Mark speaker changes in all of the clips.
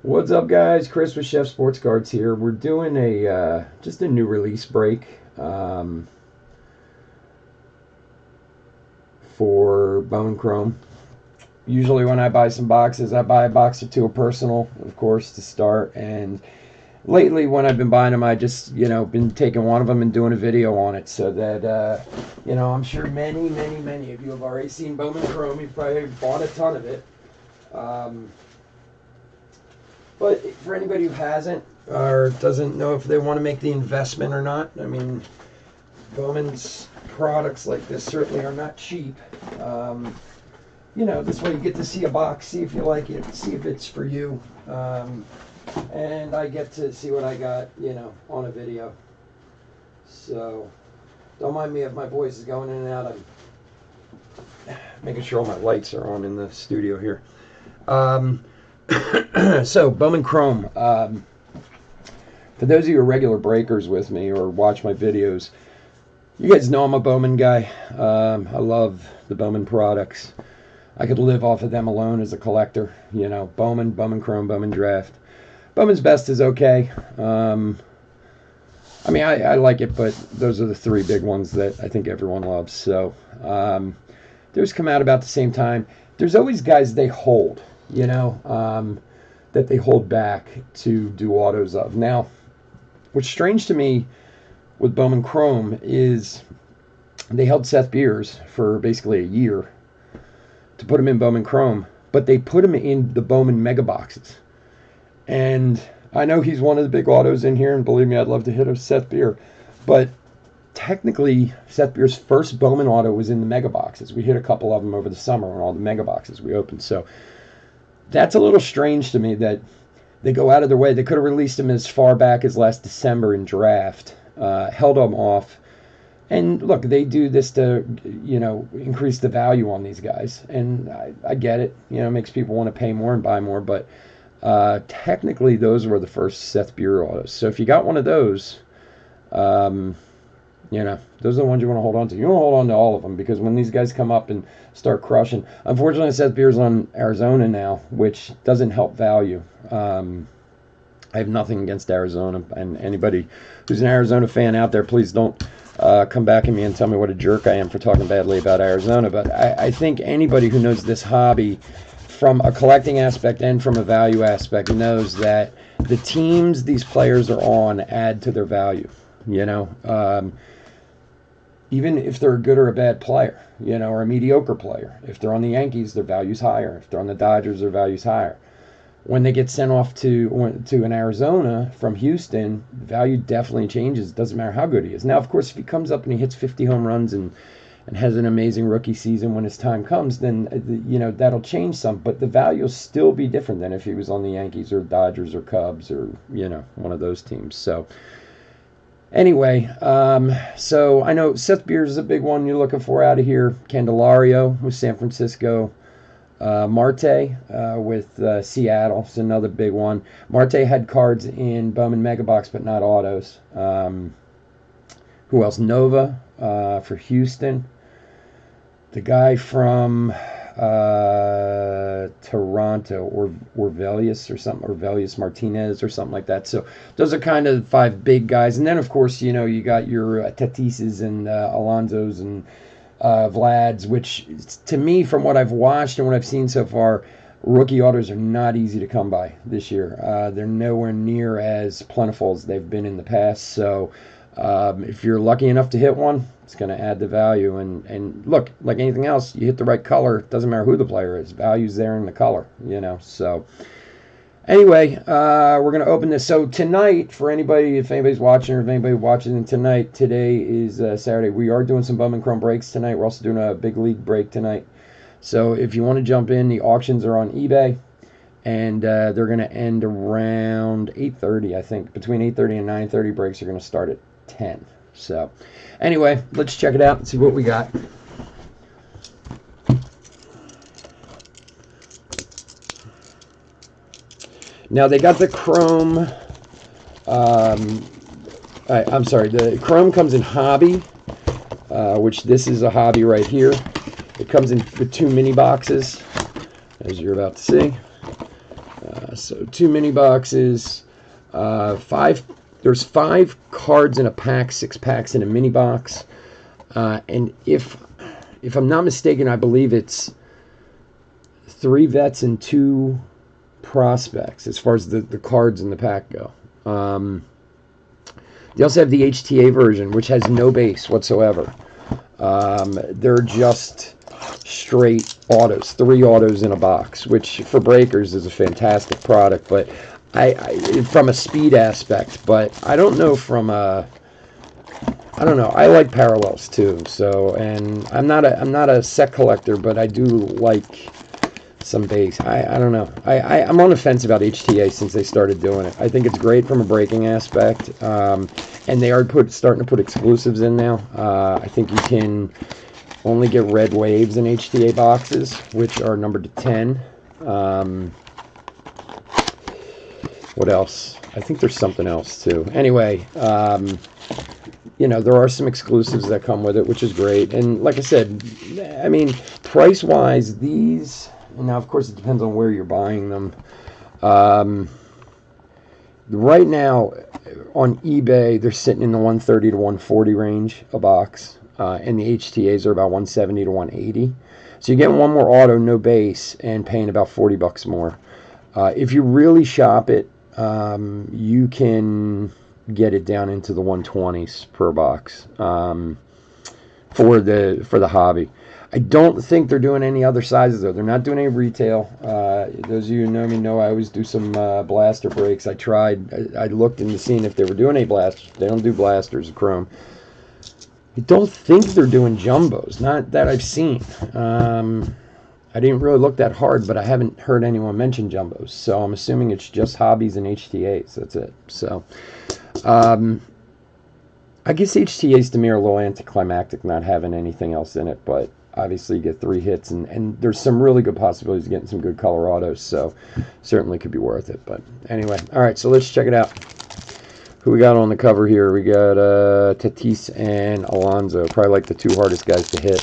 Speaker 1: What's up, guys? Chris with Chef Sports Cards here. We're doing a just a new release break for Bowman Chrome. Usually, when I buy some boxes, I buy a box or two of personal, of course, to start. And lately, when I've been buying them, I just been taking one of them and doing a video on it, so that I'm sure many of you have already seen Bowman Chrome. You've probably bought a ton of it. But for anybody who hasn't or doesn't know if they want to make the investment or not, I mean, Bowman's products like this certainly are not cheap. This way you get to see a box, see if you like it, see if it's for you. And I get to see what I got, on a video. So don't mind me if my voice is going in and out. I'm making sure all my lights are on in the studio here. So, Bowman Chrome. For those of you who are regular breakers with me or watch my videos, you guys know I'm a Bowman guy. I love the Bowman products. I could live off of them alone as a collector. Bowman, Bowman Chrome, Bowman Draft. Bowman's Best is okay. I like it, but those are the three big ones that I think everyone loves. So, those come out about the same time. There's always guys they hold. That they hold back to do autos of. Now, what's strange to me with Bowman Chrome is they held Seth Beers for basically a year to put him in Bowman Chrome, but they put him in the Bowman Mega Boxes. And I know he's one of the big autos in here, and believe me, I'd love to hit a Seth Beer, but technically, Seth Beer's first Bowman auto was in the Mega Boxes. We hit a couple of them over the summer on all the Mega Boxes we opened, so that's a little strange to me that they go out of their way. They could have released him as far back as last December in draft, held him off. And look, they do this to, increase the value on these guys. And I get it. It makes people want to pay more and buy more. But technically, those were the first Seth Beer autos. So if you got one of those, those are the ones you want to hold on to. You want to hold on to all of them because when these guys come up and start crushing, unfortunately, Seth Beer's on Arizona now, which doesn't help value. I have nothing against Arizona, and anybody who's an Arizona fan out there, please don't come back at me and tell me what a jerk I am for talking badly about Arizona. But I think anybody who knows this hobby from a collecting aspect and from a value aspect knows that the teams these players are on add to their value. Even if they're a good or a bad player, or a mediocre player. If they're on the Yankees, their value's higher. If they're on the Dodgers, their value's higher. When they get sent off to an Arizona from Houston, the value definitely changes. It doesn't matter how good he is. Now, of course, if he comes up and he hits 50 home runs and has an amazing rookie season when his time comes, then, that'll change some. But the value will still be different than if he was on the Yankees or Dodgers or Cubs or, one of those teams. So, anyway, so I know Seth Beers is a big one you're looking for out of here. Candelario with San Francisco. Marte with Seattle is another big one. Marte had cards in Bowman Megabox, but not autos. Who else? Nova for Houston. The guy from Toronto, or Orvelius or something, Orvelius Martinez or something like that. So those are kind of the five big guys. And then, of course, you got your Tatises and Alonsos and Vlads, which to me, from what I've watched and what I've seen so far, rookie autos are not easy to come by this year. They're nowhere near as plentiful as they've been in the past. So if you're lucky enough to hit one, it's going to add the value. And look, like anything else, you hit the right color. It doesn't matter who the player is. Value's there in the color, So anyway, we're going to open this. So tonight, for anybody, if anybody's watching or if anybody watching tonight, today is Saturday. We are doing some Bowman Chrome breaks tonight. We're also doing a big league break tonight. So if you want to jump in, the auctions are on eBay. And they're going to end around 8:30, I think. Between 8:30 and 9:30, breaks are going to start at 10. So anyway, let's check it out and see what we got. Now they got the Chrome. I'm sorry. The Chrome comes in hobby, which this is a hobby right here. It comes in with 2 mini boxes, as you're about to see. So 2 mini boxes, five. There's 5 cards in a pack, 6 packs in a mini box, and if I'm not mistaken, I believe it's 3 vets and 2 prospects as far as the cards in the pack go. They also have the HTA version, which has no base whatsoever. They're just straight autos, 3 autos in a box, which for breakers is a fantastic product. But I from a speed aspect, but I don't know from a I don't know. I like parallels too. So, and I'm not a set collector, but I do like some base. I don't know. I'm on the fence about HTA since they started doing it. I think it's great from a breaking aspect, and they are starting to put exclusives in now. I think you can only get red waves in HTA boxes, which are numbered to 10. What else? I think there's something else too. Anyway, you know, there are some exclusives that come with it, which is great. And like I said, I mean, price-wise, these, now of course it depends on where you're buying them. Right now on eBay, they're sitting in the 130 to 140 range a box, and the HTAs are about 170 to 180. So you're getting one more auto, no base, and paying about $40 more. If you really shop it, you can get it down into the 120s per box for the hobby. I don't think they're doing any other sizes though. They're not doing any retail. Those of you who know me know I always do some blaster breaks. I looked into seeing if they were doing any blasters. They don't do blasters of chrome. I don't think they're doing jumbos. Not that I've seen. I didn't really look that hard, but I haven't heard anyone mention jumbos. So I'm assuming it's just hobbies and HTAs. That's it. So I guess HTAs to me are a little anticlimactic not having anything else in it, but obviously you get 3 hits, and there's some really good possibilities of getting some good color autos, so certainly could be worth it. But anyway, all right, so let's check it out. Who we got on the cover here? We got Tatis and Alonso, probably like the 2 hardest guys to hit,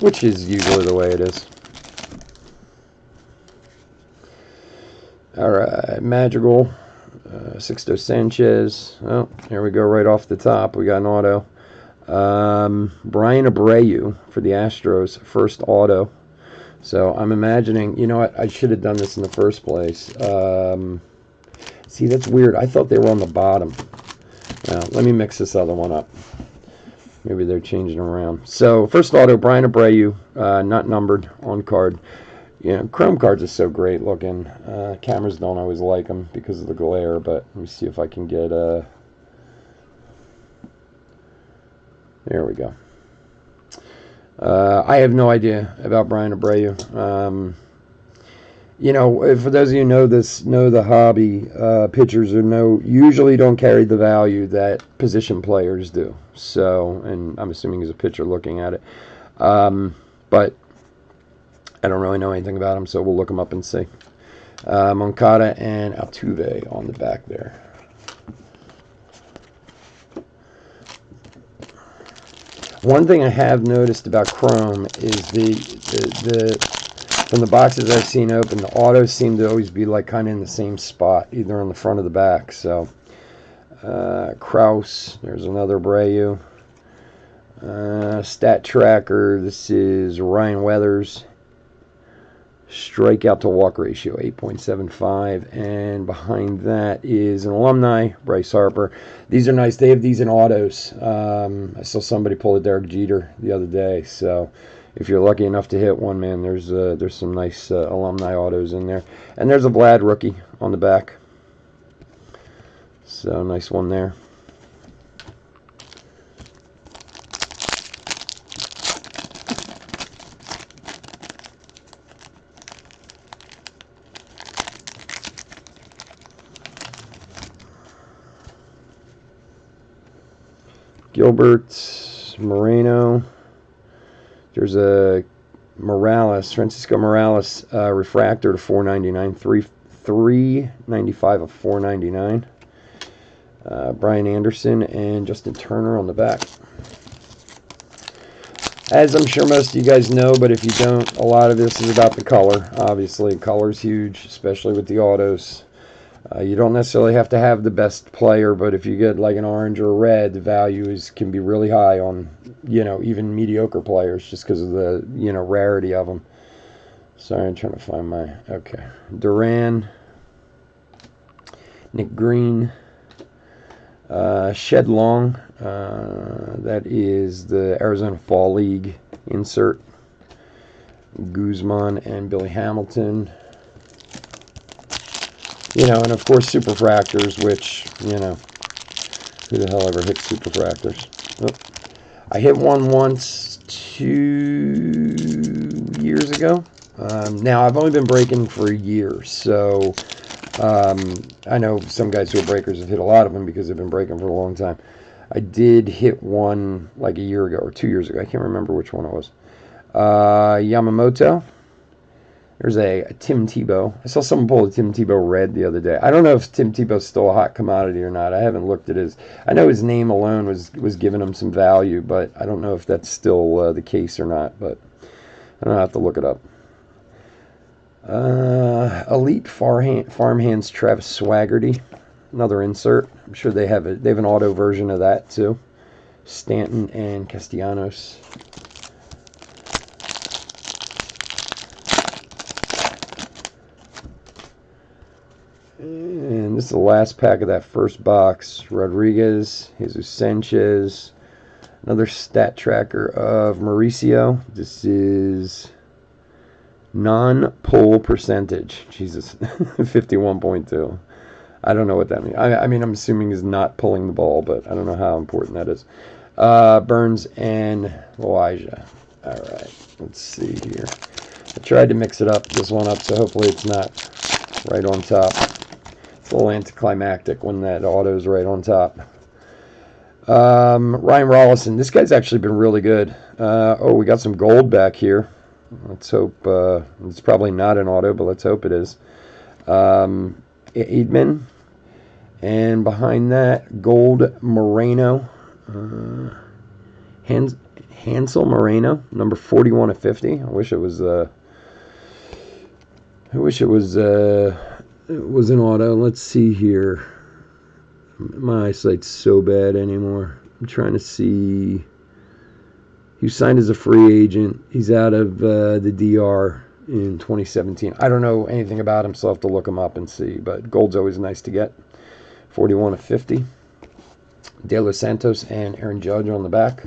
Speaker 1: which is usually the way it is. All right, Madrigal, Sixto Sanchez. Oh, here we go right off the top. We got an auto. Brian Abreu for the Astros, first auto. So I'm imagining, you know what, I should have done this in the first place. See, that's weird. I thought they were on the bottom. Let me mix this other one up. Maybe they're changing around. So first auto, Brian Abreu, not numbered, on card. You know, chrome cards are so great looking. Cameras don't always like them because of the glare, but let me see if I can get there we go. I have no idea about Brian Abreu. You know, for those of you who know the hobby, pitchers usually don't carry the value that position players do. So, and I'm assuming he's a pitcher looking at it. But I don't really know anything about him, so we'll look him up and see. Moncada and Altuve on the back there. One thing I have noticed about chrome is from the boxes I've seen open, the autos seem to always be like kind of in the same spot, either on the front or the back. So Kraus, there's another Abreu. Stat tracker, this is Ryan Weathers. Strikeout to walk ratio 8.75, and behind that is an alumni, Bryce Harper. These are nice. They have these in autos. I saw somebody pull a Derek Jeter the other day, so if you're lucky enough to hit one, man, there's some nice alumni autos in there. And there's a Vlad rookie on the back, so nice one there. Gilbert, Moreno. There's a Francisco Morales refractor to 499, 395 of 499. Brian Anderson and Justin Turner on the back. As I'm sure most of you guys know, but if you don't, a lot of this is about the color. Obviously, color's huge, especially with the autos. You don't necessarily have to have the best player, but if you get like an orange or a red, the value can be really high on, even mediocre players just because of the, rarity of them. Sorry, I'm trying to find okay. Duran, Nick Green, Shed Long, that is the Arizona Fall League insert. Guzman and Billy Hamilton. And of course Superfractors, which, who the hell ever hits Superfractors? Oh, I hit one once 2 years ago. Now, I've only been breaking for a year, so I know some guys who are breakers have hit a lot of them because they've been breaking for a long time. I did hit one like a year ago or 2 years ago. I can't remember which one it was. Yamamoto. There's a Tim Tebow. I saw someone pull a Tim Tebow red the other day. I don't know if Tim Tebow's still a hot commodity or not. I haven't looked at his. I know his name alone was giving him some value, but I don't know if that's still the case or not. But I don't have to look it up. Elite Farmhands Travis Swaggerty, another insert. I'm sure they have an auto version of that too. Stanton and Castellanos. And this is the last pack of that first box. Rodriguez, Jesus Sanchez, another stat tracker of Mauricio. This is non-pull percentage. Jesus, 51.2. I don't know what that means. I mean, I'm assuming he's not pulling the ball, but I don't know how important that is. Burns and Elijah. All right, let's see here. I tried to mix this one up, so hopefully it's not right on top. It's a little anticlimactic when that auto is right on top. Ryan Rollison. This guy's actually been really good. We got some gold back here. Let's hope it's probably not an auto, but let's hope it is. Eidman. And behind that, gold Moreno. Hansel Moreno, number 41 of 50. I wish it was an auto. Let's see here. My eyesight's so bad anymore. I'm trying to see. He signed as a free agent. He's out of the DR in 2017. I don't know anything about him, so I'll have to look him up and see. But gold's always nice to get. 41 of 50. De Los Santos and Aaron Judge on the back.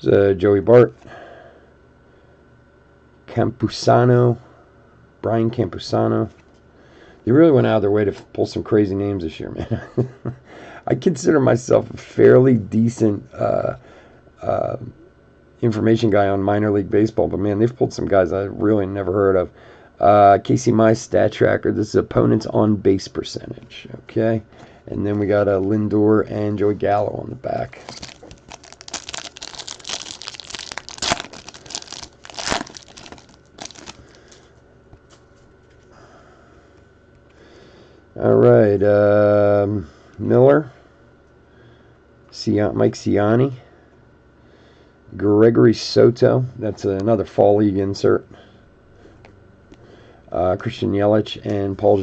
Speaker 1: There's Joey Bart. Campusano. Brian Campusano. They really went out of their way to pull some crazy names this year, man. I consider myself a fairly decent information guy on minor league baseball, but man, they've pulled some guys I really never heard of. Casey Mize stat tracker. This is opponent's on base percentage. Okay, and then we got Lindor and Joey Gallo on the back. All right, Miller, Mike Ciani, Gregory Soto. That's another Fall League insert. Christian Yelich and Paul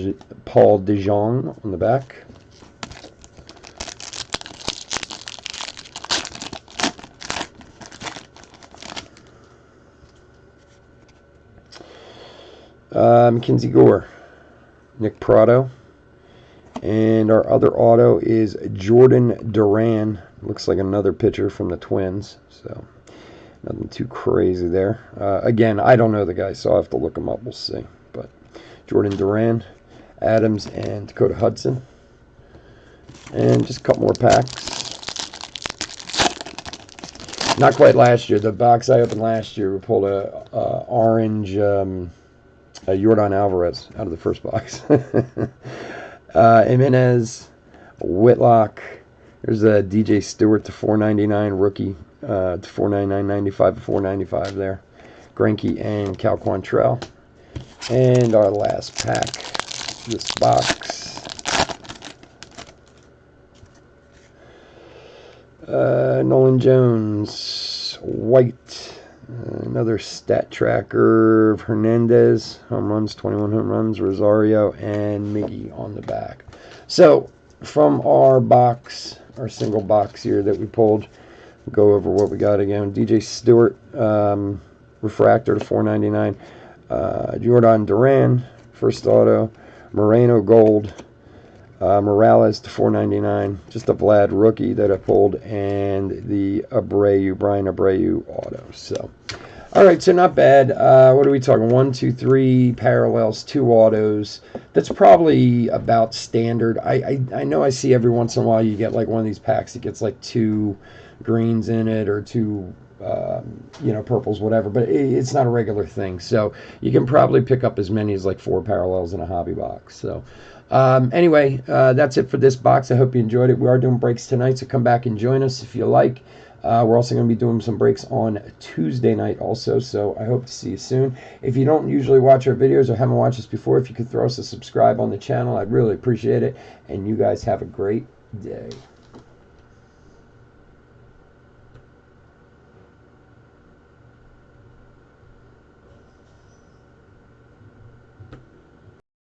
Speaker 1: DeJong on the back. Mackenzie Gore, Nick Prado. And our other auto is Jordan Duran. Looks like another pitcher from the Twins. So nothing too crazy there. Again, I don't know the guy, so I'll have to look him up. We'll see. But Jordan Duran, Adams, and Dakota Hudson. And just a couple more packs. Not quite last year. The box I opened last year, we pulled a orange Yordan Alvarez out of the first box. Jimenez, Whitlock. There's a DJ Stewart to 499 rookie to 499.95 to 495 there. Greinke and Cal Quantrill. And our last pack, this box. Nolan Jones, white. Another stat tracker of Hernandez, home runs, 21 home runs, Rosario, and Miggy on the back. So, from our box, our single box here that we pulled, we'll go over what we got again. DJ Stewart, refractor to 499. Jordan Duran, first auto. Moreno gold. Morales to 499. Just a Vlad rookie that I pulled, and the Brian Abreu auto. So, all right, so not bad. What are we talking? 1, 2, 3 parallels, 2 autos. That's probably about standard. I know I see every once in a while you get like one of these packs that gets like 2 greens in it or 2 purples, whatever, but it's not a regular thing. So you can probably pick up as many as like 4 parallels in a hobby box. So anyway, that's it for this box. I hope you enjoyed it. We are doing breaks tonight, so come back and join us if you like. We're also going to be doing some breaks on Tuesday night also, so I hope to see you soon. If you don't usually watch our videos or haven't watched us before, if you could throw us a subscribe on the channel, I'd really appreciate it. And you guys have a great day.